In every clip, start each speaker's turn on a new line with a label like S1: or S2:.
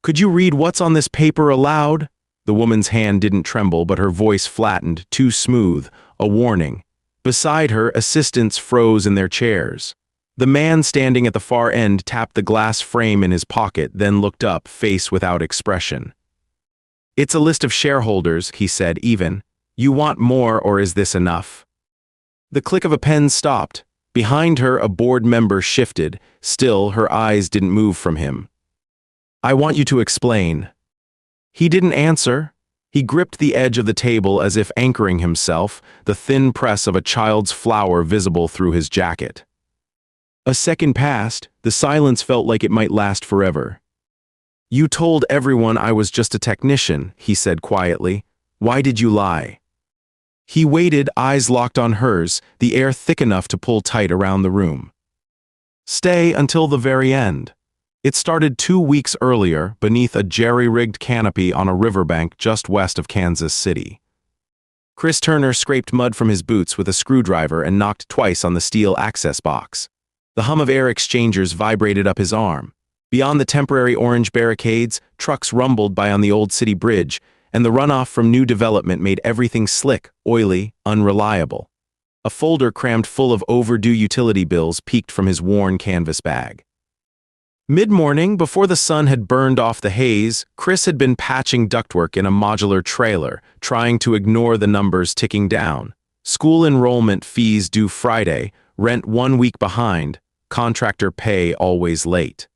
S1: Could you read what's on this paper aloud? The woman's hand didn't tremble, but her voice flattened, too smooth, a warning. Beside her, assistants froze in their chairs. The man standing at the far end tapped the glass frame in his pocket, then looked up, face without expression. It's a list of shareholders, he said, even. You want more, or is this enough? The click of a pen stopped. Behind her, a board member shifted. Still, her eyes didn't move from him. I want you to explain. He didn't answer. He gripped the edge of the table as if anchoring himself, the thin press of a child's flower visible through his jacket. A second passed. The silence felt like it might last forever. You told everyone I was just a technician, he said quietly. Why did you lie? He waited, eyes locked on hers, the air thick enough to pull tight around the room. Stay until the very end. It started 2 weeks earlier, beneath a jerry-rigged canopy on a riverbank just west of Kansas City. Chris Turner scraped mud from his boots with a screwdriver and knocked twice on the steel access box. The hum of air exchangers vibrated up his arm. Beyond the temporary orange barricades, trucks rumbled by on the old city bridge, and the runoff from new development made everything slick, oily, unreliable. A folder crammed full of overdue utility bills peeked from his worn canvas bag. Mid-morning, before the sun had burned off the haze, Chris had been patching ductwork in a modular trailer, trying to ignore the numbers ticking down. School enrollment fees due Friday, rent 1 week behind, contractor pay always late.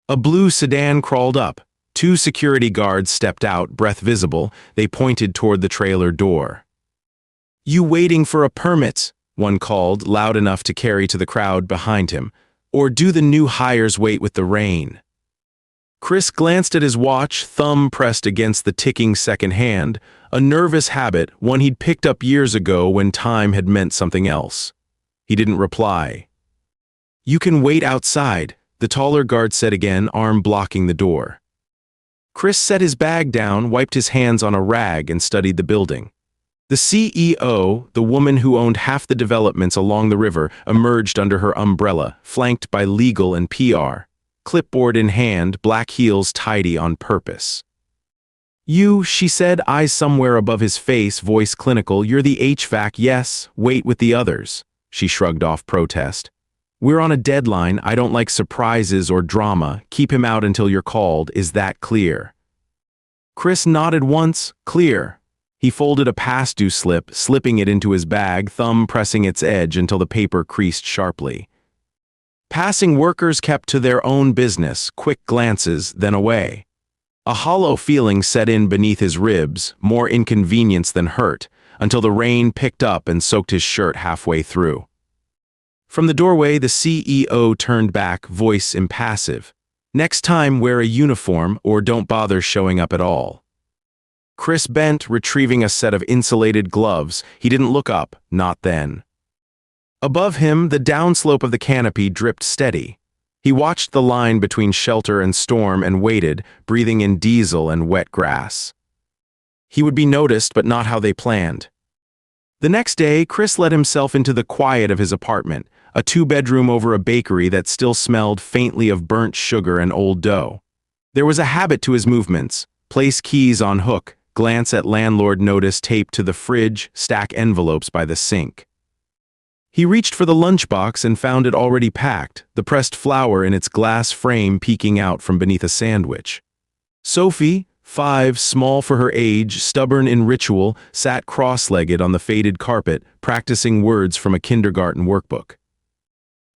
S1: A blue sedan crawled up. 2 security guards stepped out, breath visible. They pointed toward the trailer door. You waiting for a permit? One called, loud enough to carry to the crowd behind him. Or do the new hires wait with the rain? Chris glanced at his watch, thumb pressed against the ticking second hand, a nervous habit, one he'd picked up years ago when time had meant something else. He didn't reply. You can wait outside, the taller guard said again, arm blocking the door. Chris set his bag down, wiped his hands on a rag, and studied the building. The CEO, the woman who owned half the developments along the river, emerged under her umbrella, flanked by legal and PR. Clipboard in hand, black heels tidy on purpose. You, she said, eyes somewhere above his face, voice clinical, you're the HVAC, yes, wait with the others. She shrugged off protest. We're on a deadline, I don't like surprises or drama, keep him out until you're called, is that clear? Chris nodded once, clear. He folded a past due slip, slipping it into his bag, thumb pressing its edge until the paper creased sharply. Passing workers kept to their own business, quick glances, then away. A hollow feeling set in beneath his ribs, more inconvenience than hurt, until the rain picked up and soaked his shirt halfway through. From the doorway, the CEO turned back, voice impassive. Next time, wear a uniform or don't bother showing up at all. Chris bent, retrieving a set of insulated gloves. He didn't look up, not then. Above him, the downslope of the canopy dripped steady. He watched the line between shelter and storm and waited, breathing in diesel and wet grass. He would be noticed, but not how they planned. The next day, Chris let himself into the quiet of his apartment, a 2-bedroom over a bakery that still smelled faintly of burnt sugar and old dough. There was a habit to his movements: place keys on hook, glance at landlord notice taped to the fridge, stack envelopes by the sink. He reached for the lunchbox and found it already packed, the pressed flower in its glass frame peeking out from beneath a sandwich. Sophie, 5, small for her age, stubborn in ritual, sat cross-legged on the faded carpet, practicing words from a kindergarten workbook.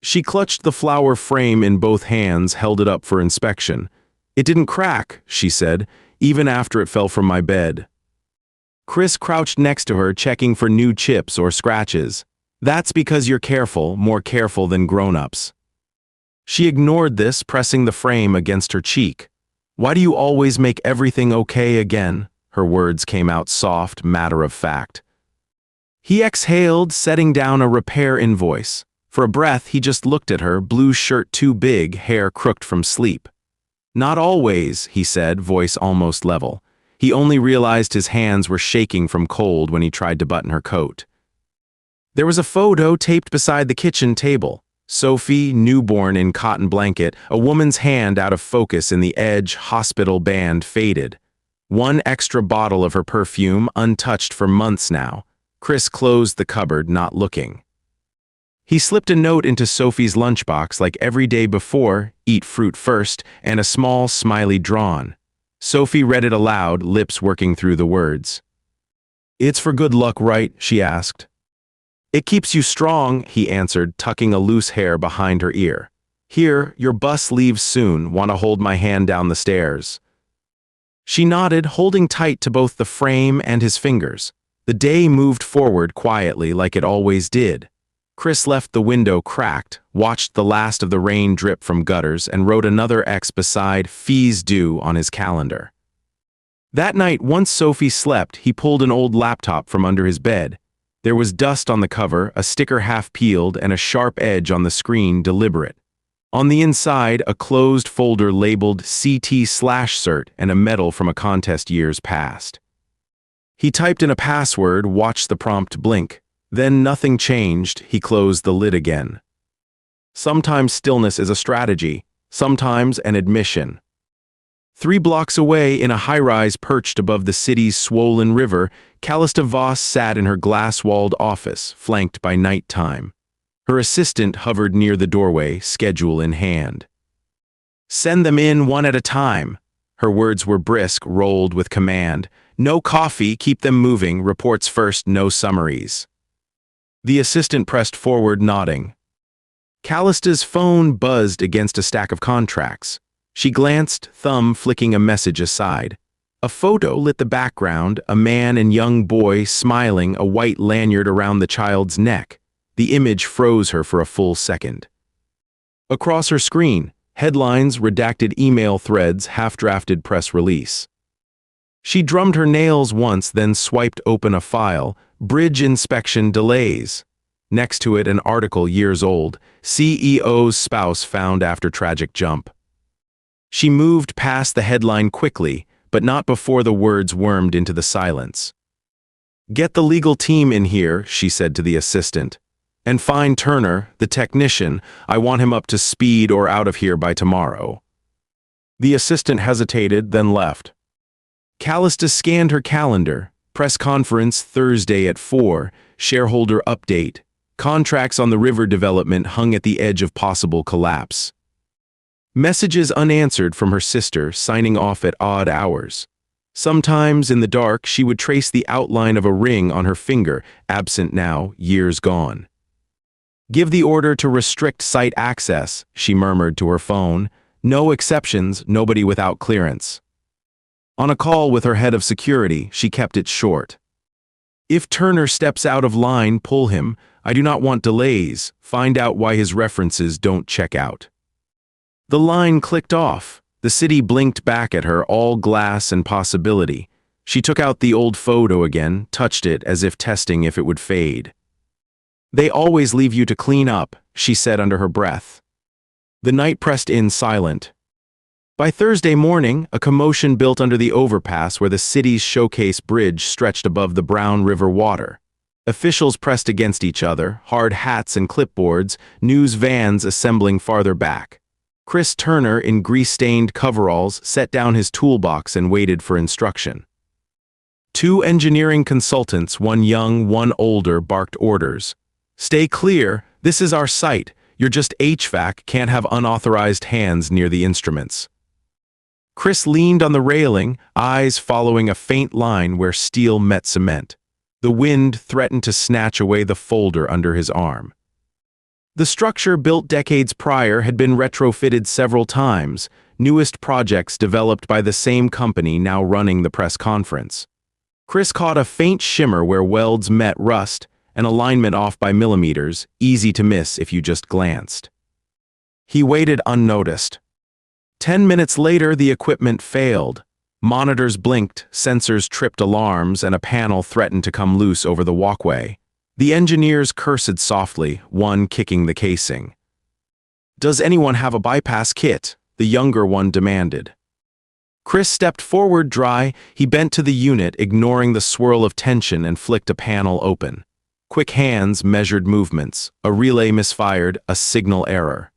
S1: She clutched the flower frame in both hands, held it up for inspection. It didn't crack, she said, even after it fell from my bed. Chris crouched next to her, checking for new chips or scratches. That's because you're careful, more careful than grown-ups. She ignored this, pressing the frame against her cheek. Why do you always make everything okay again? Her words came out soft, matter-of-fact. He exhaled, setting down a repair invoice. For a breath, he just looked at her, blue shirt too big, hair crooked from sleep. Not always, he said, voice almost level. He only realized his hands were shaking from cold when he tried to button her coat. There was a photo taped beside the kitchen table. Sophie, newborn in cotton blanket, a woman's hand out of focus in the Edge hospital band faded. One extra bottle of her perfume untouched for months now. Chris closed the cupboard, not looking. He slipped a note into Sophie's lunchbox like every day before, eat fruit first, and a small smiley drawn. Sophie read it aloud, lips working through the words. "It's for good luck, right?" she asked. "It keeps you strong," he answered, tucking a loose hair behind her ear. "Here, your bus leaves soon. Want to hold my hand down the stairs?" She nodded, holding tight to both the frame and his fingers. The day moved forward quietly like it always did. Chris left the window cracked, watched the last of the rain drip from gutters, and wrote another X beside "fees due" on his calendar. That night, once Sophie slept, he pulled an old laptop from under his bed. There was dust on the cover, a sticker half peeled, and a sharp edge on the screen, deliberate. On the inside, a closed folder labeled CT/cert and a medal from a contest years past. He typed in a password, watched the prompt blink. Then nothing changed. He closed the lid again. Sometimes stillness is a strategy, sometimes an admission. 3 blocks away, in a high-rise perched above the city's swollen river, Callista Voss sat in her glass-walled office, flanked by nighttime. Her assistant hovered near the doorway, schedule in hand. "Send them in one at a time." Her words were brisk, rolled with command. "No coffee, keep them moving, reports first, no summaries." The assistant pressed forward, nodding. Callista's phone buzzed against a stack of contracts. She glanced, thumb flicking a message aside. A photo lit the background, a man and young boy smiling, a white lanyard around the child's neck. The image froze her for a full second. Across her screen, headlines, redacted email threads, half-drafted press release. She drummed her nails once, then swiped open a file. Bridge inspection delays. Next to it, an article years old. CEO's spouse found after tragic jump. She moved past the headline quickly, but not before the words wormed into the silence. "Get the legal team in here," she said to the assistant. "And find Turner, the technician. I want him up to speed or out of here by tomorrow." The assistant hesitated, then left. Callista scanned her calendar. Press conference Thursday at 4, shareholder update. Contracts on the river development hung at the edge of possible collapse. Messages unanswered from her sister, signing off at odd hours. Sometimes, in the dark, she would trace the outline of a ring on her finger, absent now, years gone. "Give the order to restrict site access," she murmured to her phone. "No exceptions, nobody without clearance." On a call with her head of security, she kept it short. "If Turner steps out of line, pull him. I do not want delays. Find out why his references don't check out." The line clicked off. The city blinked back at her, all glass and possibility. She took out the old photo again, touched it as if testing if it would fade. "They always leave you to clean up," she said under her breath. The night pressed in silent. By Thursday morning, a commotion built under the overpass where the city's showcase bridge stretched above the brown river water. Officials pressed against each other, hard hats and clipboards, news vans assembling farther back. Chris Turner, in grease-stained coveralls, set down his toolbox and waited for instruction. 2 engineering consultants, one young, one older, barked orders. "Stay clear, this is our site. You're just HVAC, can't have unauthorized hands near the instruments." Chris leaned on the railing, eyes following a faint line where steel met cement. The wind threatened to snatch away the folder under his arm. The structure, built decades prior, had been retrofitted several times, newest projects developed by the same company now running the press conference. Chris caught a faint shimmer where welds met rust, an alignment off by millimeters, easy to miss if you just glanced. He waited unnoticed. 10 minutes later, the equipment failed. Monitors blinked, sensors tripped alarms, and a panel threatened to come loose over the walkway. The engineers cursed softly, one kicking the casing. "Does anyone have a bypass kit?" the younger one demanded. Chris stepped forward dry. He bent to the unit, ignoring the swirl of tension, and flicked a panel open. Quick hands, measured movements. A relay misfired, a signal error.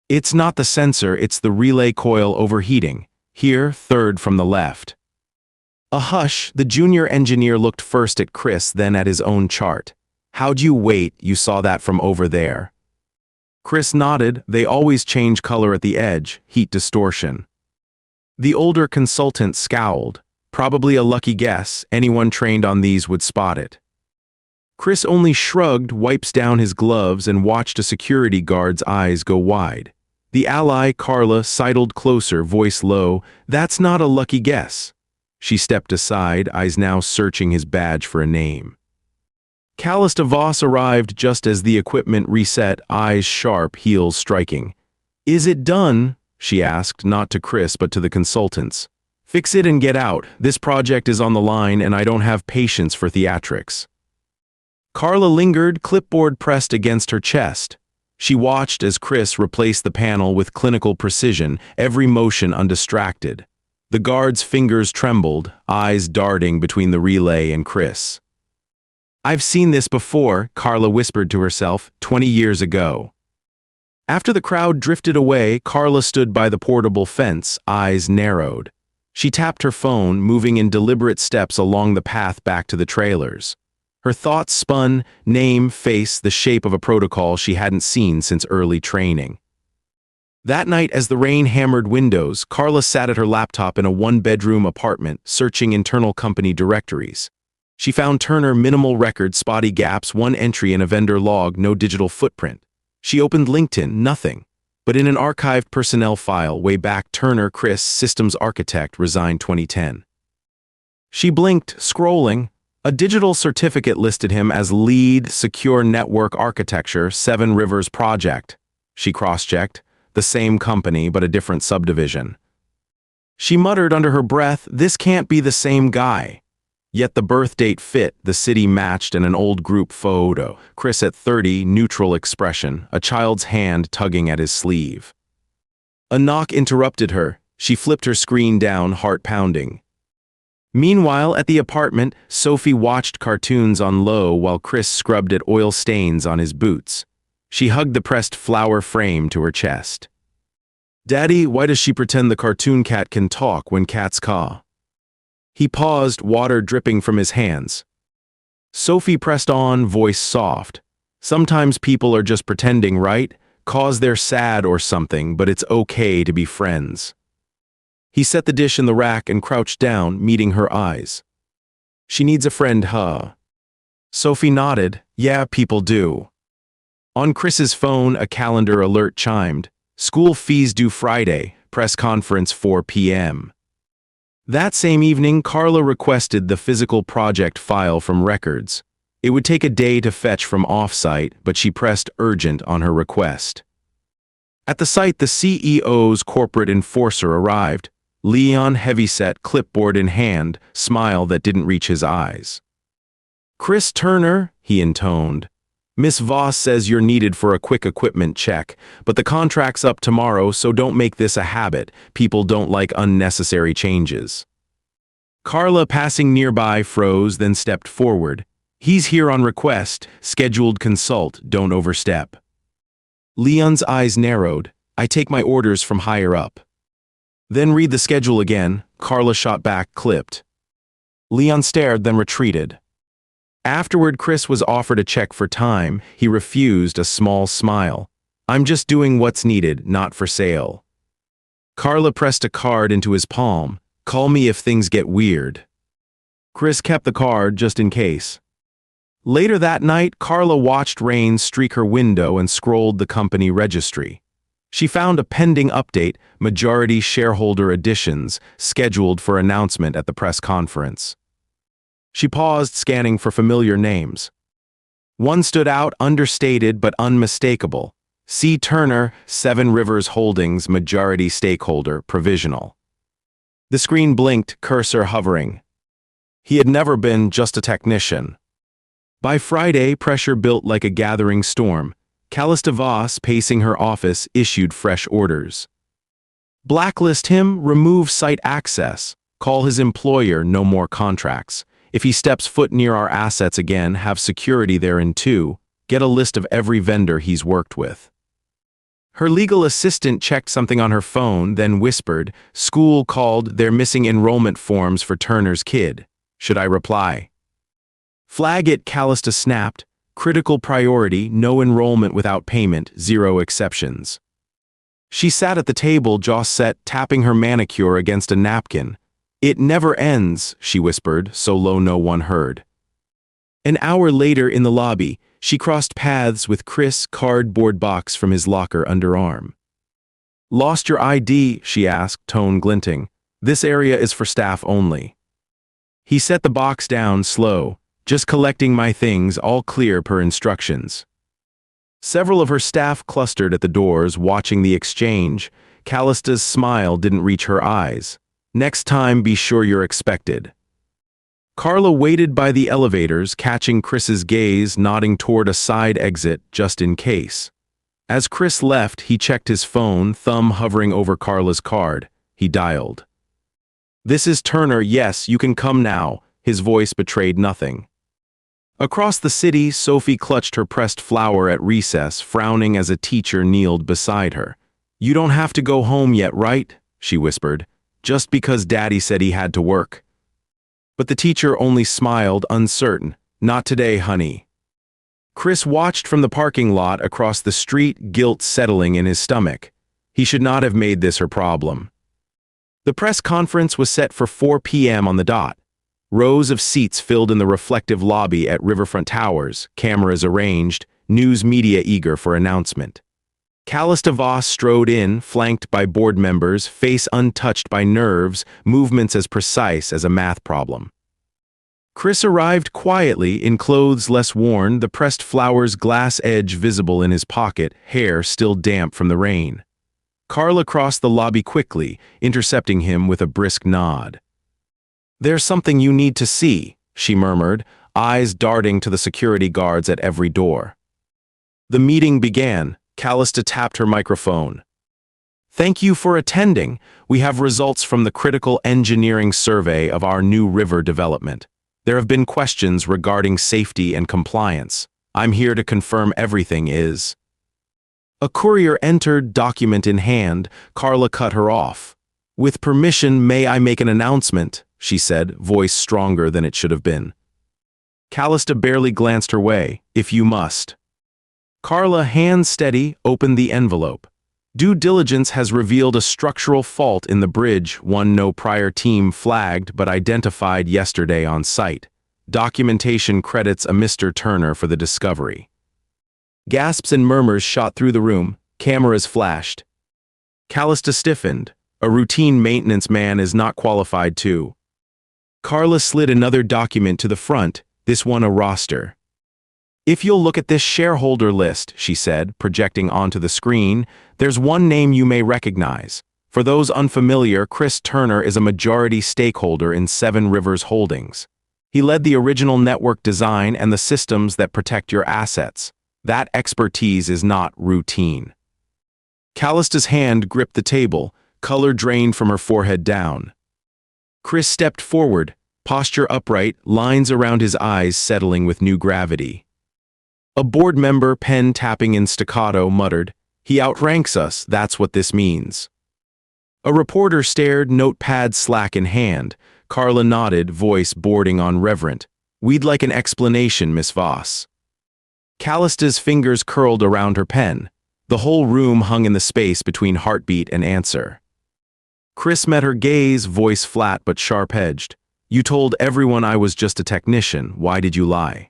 S1: It's not the sensor, it's the relay coil overheating. Here, third from the left. A hush, the junior engineer looked first at Chris, then at his own chart. How'd you wait? You saw that from over there. Chris nodded. They always change color at the edge, heat distortion. The older consultant scowled. Probably a lucky guess, anyone trained on these would spot it. Chris only shrugged, wipes down his gloves, and watched a security guard's eyes go wide. The ally, Carla, sidled closer, voice low. That's not a lucky guess. She stepped aside, eyes now searching his badge for a name. Callista Voss arrived just as the equipment reset, eyes sharp, heels striking. Is it done? She asked, not to Chris but to the consultants. Fix it and get out. This project is on the line and I don't have patience for theatrics. Carla lingered, clipboard pressed against her chest. She watched as Chris replaced the panel with clinical precision, every motion undistracted. The guard's fingers trembled, eyes darting between the relay and Chris. I've seen this before, Carla whispered to herself, 20 years ago. After the crowd drifted away, Carla stood by the portable fence, eyes narrowed. She tapped her phone, moving in deliberate steps along the path back to the trailers. Her thoughts spun, name, face, the shape of a protocol she hadn't seen since early training. That night, as the rain hammered windows, Carla sat at her laptop in a one-bedroom apartment, searching internal company directories. She found Turner minimal record, spotty gaps, one entry in a vendor log, no digital footprint. She opened LinkedIn, nothing. But in an archived personnel file way back, Turner, Chris, systems architect, resigned 2010. She blinked, scrolling. A digital certificate listed him as lead secure network architecture, Seven Rivers project. She cross-checked. The same company, but a different subdivision. She muttered under her breath, this can't be the same guy. Yet the birth date fit, the city matched, and an old group photo. Chris at 30, neutral expression, a child's hand tugging at his sleeve. A knock interrupted her. She flipped her screen down, heart pounding. Meanwhile, at the apartment, Sophie watched cartoons on low while Chris scrubbed at oil stains on his boots. She hugged the pressed flower frame to her chest. Daddy, why does she pretend the cartoon cat can talk when cats caw? He paused, water dripping from his hands. Sophie pressed on, voice soft. Sometimes people are just pretending, right? Cause they're sad or something, but it's okay to be friends. He set the dish in the rack and crouched down, meeting her eyes. She needs a friend, huh? Sophie nodded. Yeah, people do. On Chris's phone, a calendar alert chimed. School fees due Friday, press conference 4 p.m. That same evening, Carla requested the physical project file from records. It would take a day to fetch from off-site, but she pressed urgent on her request. At the site, the CEO's corporate enforcer arrived. Leon, heavyset, clipboard in hand, smile that didn't reach his eyes. Chris Turner, he intoned. Miss Voss says you're needed for a quick equipment check, but the contract's up tomorrow, so don't make this a habit. People don't like unnecessary changes. Carla, passing nearby, froze, then stepped forward. He's here on request. Scheduled consult. Don't overstep. Leon's eyes narrowed. I take my orders from higher up. Then read the schedule again. Carla shot back, clipped. Leon stared, then retreated. Afterward, Chris was offered a check for time. He refused, a small smile. I'm just doing what's needed, not for sale. Carla pressed a card into his palm. Call me if things get weird. Chris kept the card just in case. Later that night, Carla watched rain streak her window and scrolled the company registry. She found a pending update, majority shareholder additions, scheduled for announcement at the press conference. She paused, scanning for familiar names. One stood out, understated but unmistakable. C. Turner, Seven Rivers Holdings, majority stakeholder, provisional. The screen blinked, cursor hovering. He had never been just a technician. By Friday, pressure built like a gathering storm. Callista Voss, pacing her office, issued fresh orders. Blacklist him, remove site access, call his employer, no more contracts. If he steps foot near our assets again, have security there in two. Get a list of every vendor he's worked with." Her legal assistant checked something on her phone, then whispered, "School called, they're missing enrollment forms for Turner's kid. Should I reply?" "Flag it," Callista snapped. "Critical priority, no enrollment without payment, 0 exceptions." She sat at the table, jaw set, tapping her manicure against a napkin. "It never ends," she whispered, so low no one heard. An hour later in the lobby, she crossed paths with Chris, cardboard box from his locker underarm. "Lost your ID?" she asked, tone glinting. "This area is for staff only." He set the box down slow. "Just collecting my things, all clear per instructions." Several of her staff clustered at the doors, watching the exchange. Callista's smile didn't reach her eyes. "Next time, be sure you're expected." Carla waited by the elevators, catching Chris's gaze, nodding toward a side exit just in case. As Chris left, he checked his phone, thumb hovering over Carla's card. He dialed. "This is Turner. Yes, you can come now." His voice betrayed nothing. Across the city, Sophie clutched her pressed flower at recess, frowning as a teacher kneeled beside her. "You don't have to go home yet, right?" she whispered. "Just because Daddy said he had to work." But the teacher only smiled, uncertain. "Not today, honey." Chris watched from the parking lot across the street, guilt settling in his stomach. He should not have made this her problem. The press conference was set for 4 p.m. on the dot. Rows of seats filled in the reflective lobby at Riverfront Towers, cameras arranged, news media eager for announcement. Callista Voss strode in, flanked by board members, face untouched by nerves, movements as precise as a math problem. Chris arrived quietly, in clothes less worn, the pressed flower's glass edge visible in his pocket, hair still damp from the rain. Carla crossed the lobby quickly, intercepting him with a brisk nod. "There's something you need to see," she murmured, eyes darting to the security guards at every door. The meeting began. Callista tapped her microphone. "Thank you for attending. We have results from the critical engineering survey of our new river development. There have been questions regarding safety and compliance. I'm here to confirm everything is." A courier entered, document in hand. Carla cut her off. "With permission, may I make an announcement?" she said, voice stronger than it should have been. Callista barely glanced her way. "If you must." Carla, hands steady, opened the envelope. Due diligence has revealed a structural fault in the bridge, one no prior team flagged but identified yesterday on site. Documentation credits a Mr. Turner for the discovery. Gasps and murmurs shot through the room. Cameras flashed. Callista stiffened. A routine maintenance man is not qualified to. Carla slid another document to the front, this one a roster. "If you'll look at this shareholder list," she said, projecting onto the screen, "there's one name you may recognize. For those unfamiliar, Chris Turner is a majority stakeholder in Seven Rivers Holdings. He led the original network design and the systems that protect your assets. That expertise is not routine." Callista's hand gripped the table, color drained from her forehead down. Chris stepped forward, posture upright, lines around his eyes settling with new gravity. A board member, pen tapping in staccato, muttered, "He outranks us, that's what this means." A reporter stared, notepad slack in hand. Carla nodded, voice bordering on reverent. "We'd like an explanation, Miss Voss." Callista's fingers curled around her pen. The whole room hung in the space between heartbeat and answer. Chris met her gaze, voice flat but sharp-edged. "You told everyone I was just a technician. Why did you lie?"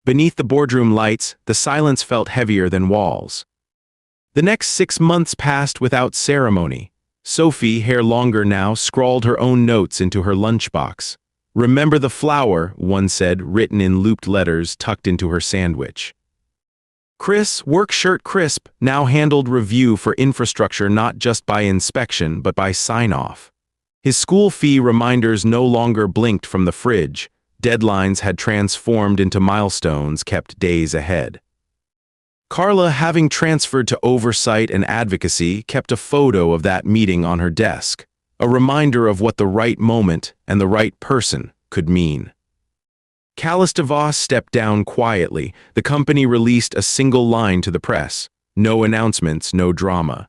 S1: Beneath the boardroom lights, the silence felt heavier than walls. The next 6 months passed without ceremony. Sophie, hair longer now, scrawled her own notes into her lunchbox. "Remember the flower," one said, written in looped letters tucked into her sandwich. Chris, work shirt crisp, now handled review for infrastructure not just by inspection but by sign-off. His school fee reminders no longer blinked from the fridge. Deadlines had transformed into milestones kept days ahead. Carla, having transferred to oversight and advocacy, kept a photo of that meeting on her desk, a reminder of what the right moment and the right person could mean. Callis DeVos stepped down quietly. The company released a single line to the press. No announcements, no drama.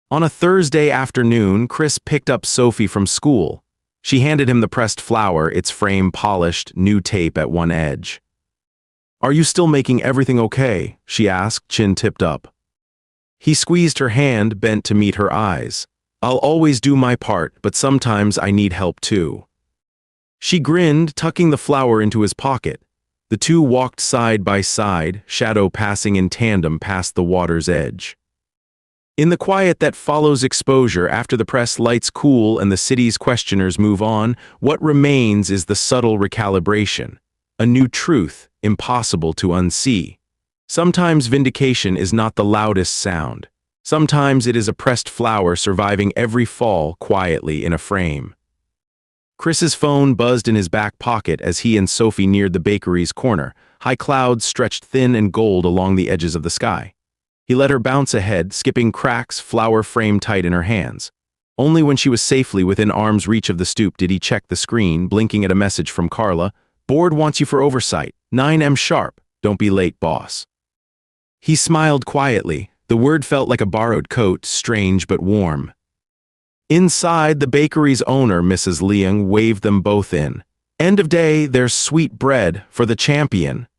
S1: On a Thursday afternoon, Chris picked up Sophie from school. She handed him the pressed flower, its frame polished, new tape at one edge. "Are you still making everything okay?" she asked, chin tipped up. He squeezed her hand, bent to meet her eyes. "I'll always do my part, but sometimes I need help too." She grinned, tucking the flower into his pocket. The two walked side by side, shadow passing in tandem past the water's edge. In the quiet that follows exposure, after the press lights cool and the city's questioners move on, what remains is the subtle recalibration. A new truth, impossible to unsee. Sometimes vindication is not the loudest sound. Sometimes it is a pressed flower surviving every fall quietly in a frame. Chris's phone buzzed in his back pocket as he and Sophie neared the bakery's corner. High clouds stretched thin and gold along the edges of the sky. He let her bounce ahead, skipping cracks, flower frame tight in her hands. Only when she was safely within arm's reach of the stoop did he check the screen, blinking at a message from Carla. "Board wants you for oversight. 9 a.m. sharp. Don't be late, boss." He smiled quietly. The word felt like a borrowed coat, strange but warm. Inside, the bakery's owner, Mrs. Leung, waved them both in. "End of day, there's sweet bread for the champion."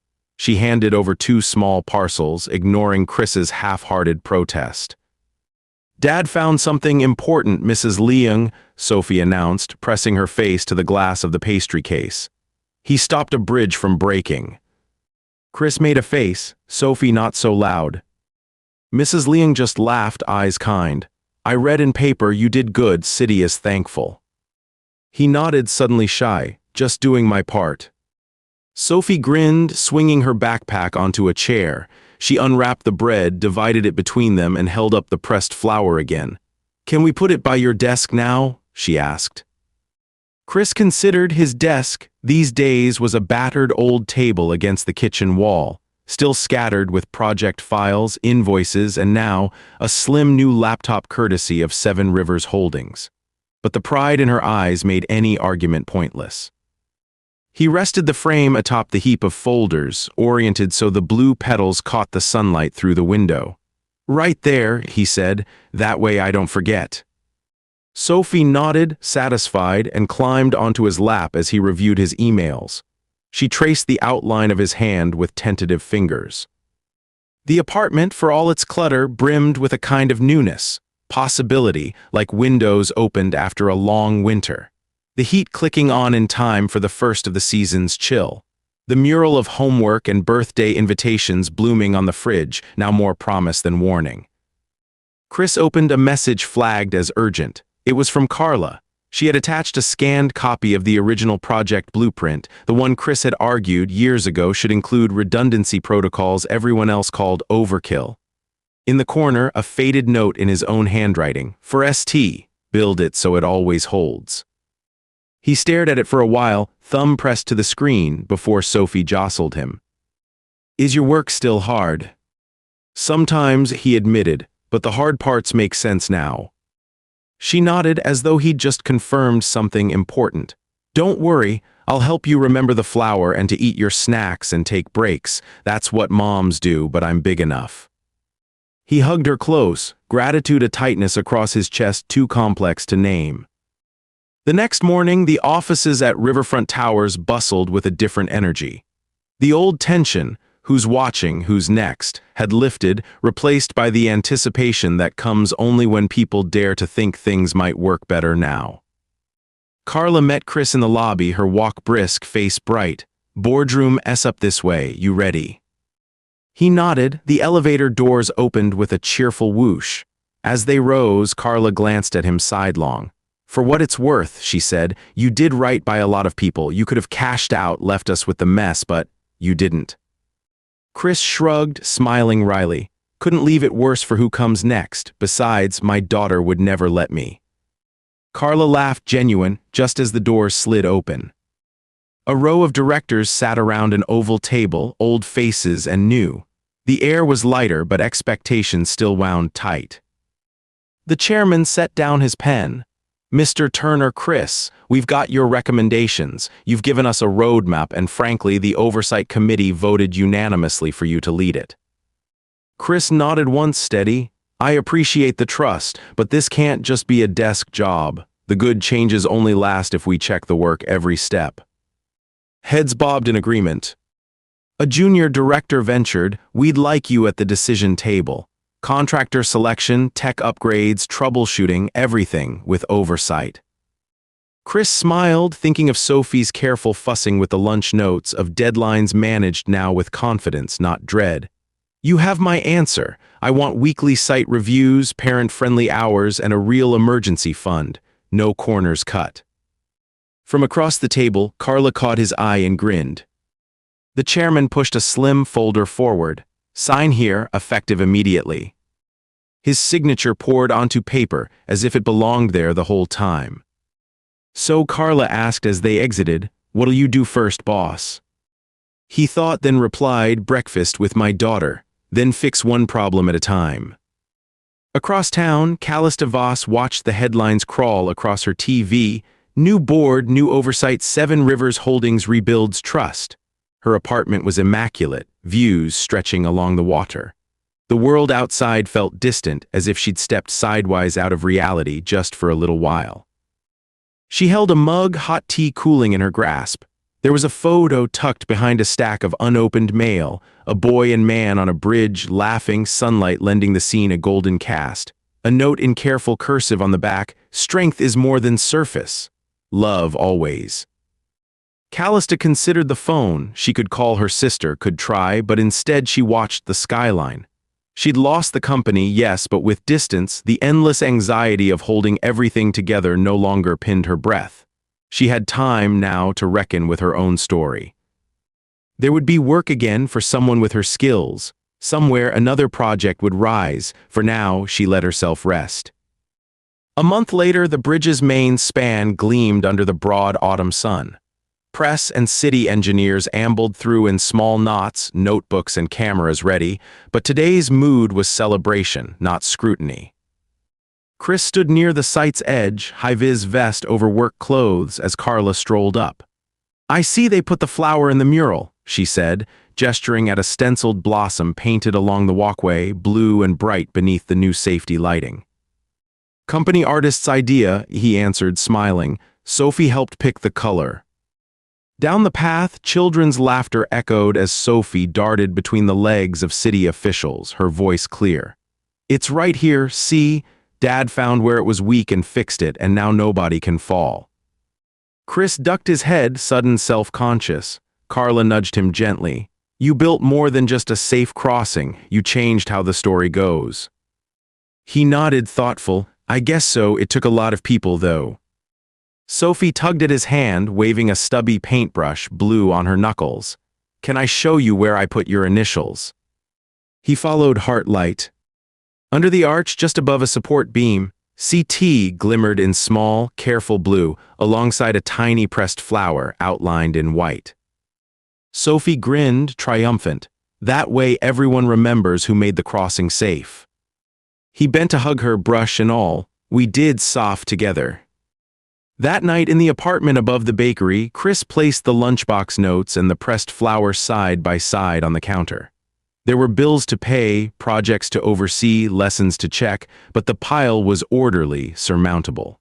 S1: She handed over 2 small parcels, ignoring Chris's half-hearted protest. "Dad found something important, Mrs. Leung," Sophie announced, pressing her face to the glass of the pastry case. "He stopped a bridge from breaking." Chris made a face, Sophie not so loud. Mrs. Leung just laughed, eyes kind. "I read in paper you did good, city is thankful." He nodded, suddenly shy. "Just doing my part." Sophie grinned, swinging her backpack onto a chair. She unwrapped the bread, divided it between them, and held up the pressed flower again. "Can we put it by your desk now?" she asked. Chris considered his desk. These days was a battered old table against the kitchen wall, still scattered with project files, invoices, and now a slim new laptop courtesy of Seven Rivers Holdings. But the pride in her eyes made any argument pointless. He rested the frame atop the heap of folders, oriented so the blue petals caught the sunlight through the window. "Right there," he said, "that way I don't forget." Sophie nodded, satisfied, and climbed onto his lap as he reviewed his emails. She traced the outline of his hand with tentative fingers. The apartment, for all its clutter, brimmed with a kind of newness, possibility, like windows opened after a long winter. The heat clicking on in time for the first of the season's chill. The mural of homework and birthday invitations blooming on the fridge, now more promise than warning. Chris opened a message flagged as urgent. It was from Carla. She had attached a scanned copy of the original project blueprint, the one Chris had argued years ago should include redundancy protocols everyone else called overkill. In the corner, a faded note in his own handwriting. "For ST, build it so it always holds." He stared at it for a while, thumb pressed to the screen, before Sophie jostled him. "Is your work still hard?" "Sometimes," he admitted, "but the hard parts make sense now." She nodded as though he'd just confirmed something important. "Don't worry, I'll help you remember the flower and to eat your snacks and take breaks. That's what moms do, but I'm big enough." He hugged her close, gratitude a tightness across his chest too complex to name. The next morning, the offices at Riverfront Towers bustled with a different energy. The old tension, who's watching, who's next, had lifted, replaced by the anticipation that comes only when people dare to think things might work better now. Carla met Chris in the lobby, her walk brisk, face bright. "Boardroom S up this way, you ready?" He nodded, the elevator doors opened with a cheerful whoosh. As they rose, Carla glanced at him sidelong. "For what it's worth," she said, "you did right by a lot of people. You could have cashed out, left us with the mess, but you didn't." Chris shrugged, smiling wryly. "Couldn't leave it worse for who comes next. Besides, my daughter would never let me." Carla laughed, genuine, just as the doors slid open. A row of directors sat around an oval table, old faces and new. The air was lighter, but expectations still wound tight. The chairman set down his pen. Mr. Turner, Chris, we've got your recommendations. You've given us a roadmap, and frankly, the Oversight Committee voted unanimously for you to lead it. Chris nodded once steady. I appreciate the trust, but this can't just be a desk job. The good changes only last if we check the work every step. Heads bobbed in agreement. A junior director ventured, we'd like you at the decision table. Contractor selection, tech upgrades, troubleshooting, everything with oversight. Chris smiled, thinking of Sophie's careful fussing with the lunch notes, of deadlines managed now with confidence, not dread. You have my answer. I want weekly site reviews, parent-friendly hours, and a real emergency fund. No corners cut. From across the table, Carla caught his eye and grinned. The chairman pushed a slim folder forward. Sign here, effective immediately. His signature poured onto paper as if it belonged there the whole time. So Carla asked as they exited, "What'll you do first, boss?" He thought, then replied, "Breakfast with my daughter, then fix one problem at a time." Across town, Callista Voss watched the headlines crawl across her TV. New board, new oversight, Seven Rivers Holdings rebuilds trust. Her apartment was immaculate, views stretching along the water. The world outside felt distant, as if she'd stepped sidewise out of reality just for a little while. She held a mug, hot tea cooling in her grasp. There was a photo tucked behind a stack of unopened mail, a boy and man on a bridge, laughing, sunlight lending the scene a golden cast. A note in careful cursive on the back, "Strength is more than surface. Love always." Callista considered the phone. She could call her sister, could try, but instead she watched the skyline. She'd lost the company, yes, but with distance, the endless anxiety of holding everything together no longer pinned her breath. She had time now to reckon with her own story. There would be work again for someone with her skills. Somewhere another project would rise. For now, she let herself rest. A month later, the bridge's main span gleamed under the broad autumn sun. Press and city engineers ambled through in small knots, notebooks and cameras ready, but today's mood was celebration, not scrutiny. Chris stood near the site's edge, high-vis vest over work clothes, as Carla strolled up. "I see they put the flower in the mural," she said, gesturing at a stenciled blossom painted along the walkway, blue and bright beneath the new safety lighting. "Company artist's idea," he answered, smiling. "Sophie helped pick the color." Down the path, children's laughter echoed as Sophie darted between the legs of city officials, her voice clear. "It's right here, see? Dad found where it was weak and fixed it, and now nobody can fall." Chris ducked his head, sudden self-conscious. Carla nudged him gently. "You built more than just a safe crossing. You changed how the story goes." He nodded, thoughtful. "I guess so. It took a lot of people, though." Sophie tugged at his hand, waving a stubby paintbrush, blue on her knuckles. "Can I show you where I put your initials?" He followed, heart light. Under the arch, just above a support beam, CT glimmered in small, careful blue, alongside a tiny pressed flower outlined in white. Sophie grinned, triumphant. "That way everyone remembers who made the crossing safe." He bent to hug her, brush and all. "We did soft together." That night in the apartment above the bakery, Chris placed the lunchbox notes and the pressed flower side by side on the counter. There were bills to pay, projects to oversee, lessons to check, but the pile was orderly, surmountable.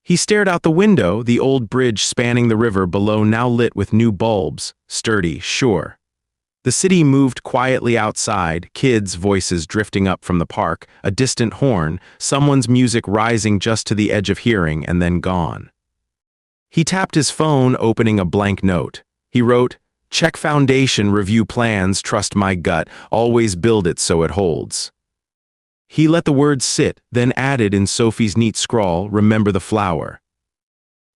S1: He stared out the window, the old bridge spanning the river below now lit with new bulbs, sturdy, sure. The city moved quietly outside, kids' voices drifting up from the park, a distant horn, someone's music rising just to the edge of hearing and then gone. He tapped his phone, opening a blank note. He wrote, "Check foundation, review plans, trust my gut, always build it so it holds." He let the words sit, then added in Sophie's neat scrawl, "Remember the flower."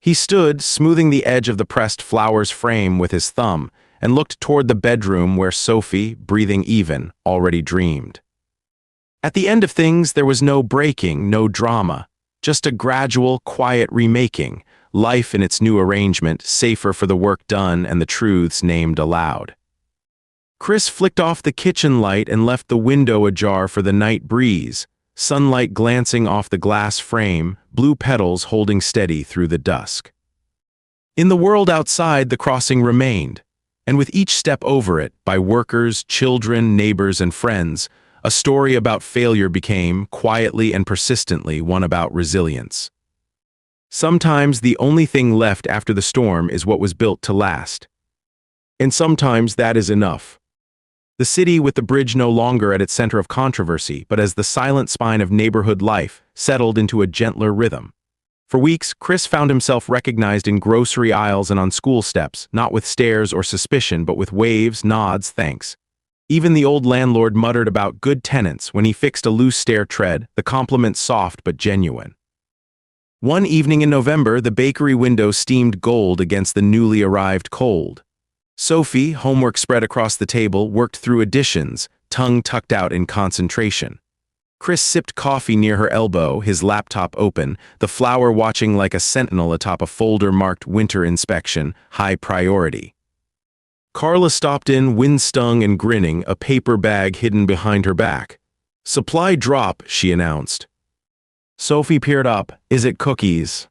S1: He stood, smoothing the edge of the pressed flower's frame with his thumb, and looked toward the bedroom where Sophie, breathing even, already dreamed. At the end of things, there was no breaking, no drama, just a gradual, quiet remaking, life in its new arrangement, safer for the work done and the truths named aloud. Chris flicked off the kitchen light and left the window ajar for the night breeze, sunlight glancing off the glass frame, blue petals holding steady through the dusk. In the world outside, the crossing remained, and with each step over it, by workers, children, neighbors, and friends, a story about failure became, quietly and persistently, one about resilience. Sometimes the only thing left after the storm is what was built to last. And sometimes that is enough. The city, with the bridge no longer at its center of controversy, but as the silent spine of neighborhood life, settled into a gentler rhythm. For weeks, Chris found himself recognized in grocery aisles and on school steps, not with stares or suspicion, but with waves, nods, thanks. Even the old landlord muttered about good tenants when he fixed a loose stair tread, the compliment soft but genuine. One evening in November, the bakery window steamed gold against the newly arrived cold. Sophie, homework spread across the table, worked through additions, tongue tucked out in concentration. Chris sipped coffee near her elbow, his laptop open, the flower watching like a sentinel atop a folder marked winter inspection, high priority. Carla stopped in, wind-stung and grinning, a paper bag hidden behind her back. "Supply drop," she announced. Sophie peered up. "Is it cookies?"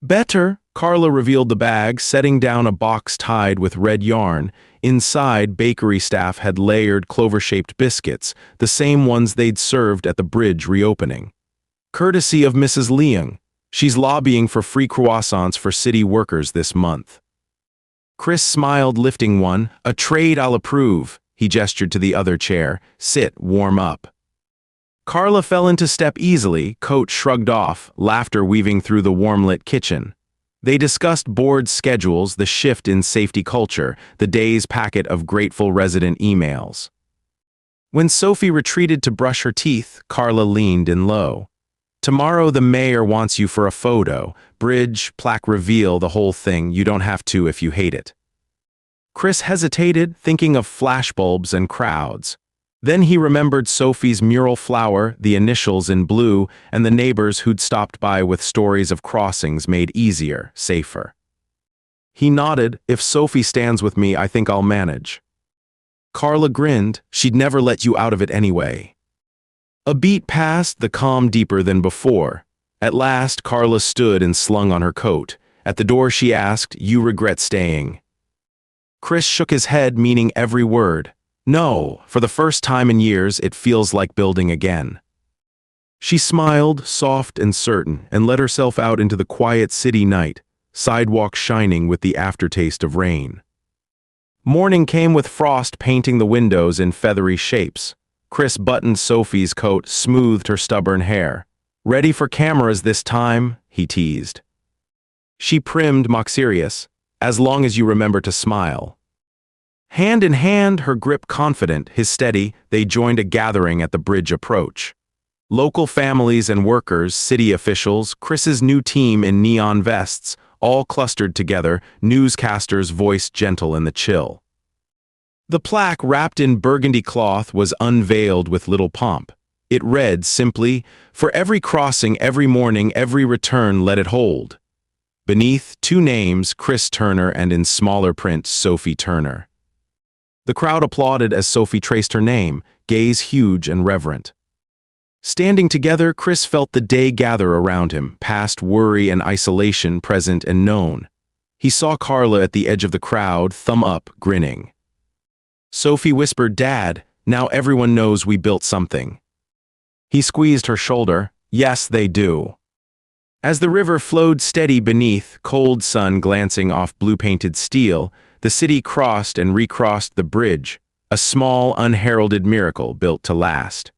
S1: "Better," Carla revealed the bag, setting down a box tied with red yarn. Inside, bakery staff had layered clover-shaped biscuits, the same ones they'd served at the bridge reopening. "Courtesy of Mrs. Leung. She's lobbying for free croissants for city workers this month." Chris smiled, lifting one. "A trade I'll approve." He gestured to the other chair. "Sit, warm up." Carla fell into step easily, coat shrugged off, laughter weaving through the warm-lit kitchen. They discussed board schedules, the shift in safety culture, the day's packet of grateful resident emails. When Sophie retreated to brush her teeth, Carla leaned in low. "Tomorrow the mayor wants you for a photo. Bridge, plaque reveal, the whole thing. You don't have to if you hate it." Chris hesitated, thinking of flashbulbs and crowds. Then he remembered Sophie's mural flower, the initials in blue, and the neighbors who'd stopped by with stories of crossings made easier, safer. He nodded. "If Sophie stands with me, I think I'll manage." Carla grinned. "She'd never let you out of it anyway." A beat passed, the calm deeper than before. At last, Carla stood and slung on her coat. At the door she asked, "You regret staying?" Chris shook his head, meaning every word. "No, for the first time in years, it feels like building again." She smiled, soft and certain, and let herself out into the quiet city night, sidewalks shining with the aftertaste of rain. Morning came with frost painting the windows in feathery shapes. Chris buttoned Sophie's coat, smoothed her stubborn hair. "Ready for cameras this time?" he teased. She primmed, mock serious, "As long as you remember to smile." Hand in hand, her grip confident, his steady, they joined a gathering at the bridge approach. Local families and workers, city officials, Chris's new team in neon vests, all clustered together, newscasters' voice gentle in the chill. The plaque, wrapped in burgundy cloth, was unveiled with little pomp. It read simply, "For every crossing, every morning, every return, let it hold." Beneath, two names, Chris Turner, and in smaller print, Sophie Turner. The crowd applauded as Sophie traced her name, gaze huge and reverent. Standing together, Chris felt the day gather around him, past worry and isolation, present and known. He saw Carla at the edge of the crowd, thumb up, grinning. Sophie whispered, "Dad, now everyone knows we built something." He squeezed her shoulder. "Yes, they do." As the river flowed steady beneath, cold sun glancing off blue-painted steel, the city crossed and recrossed the bridge, a small, unheralded miracle built to last.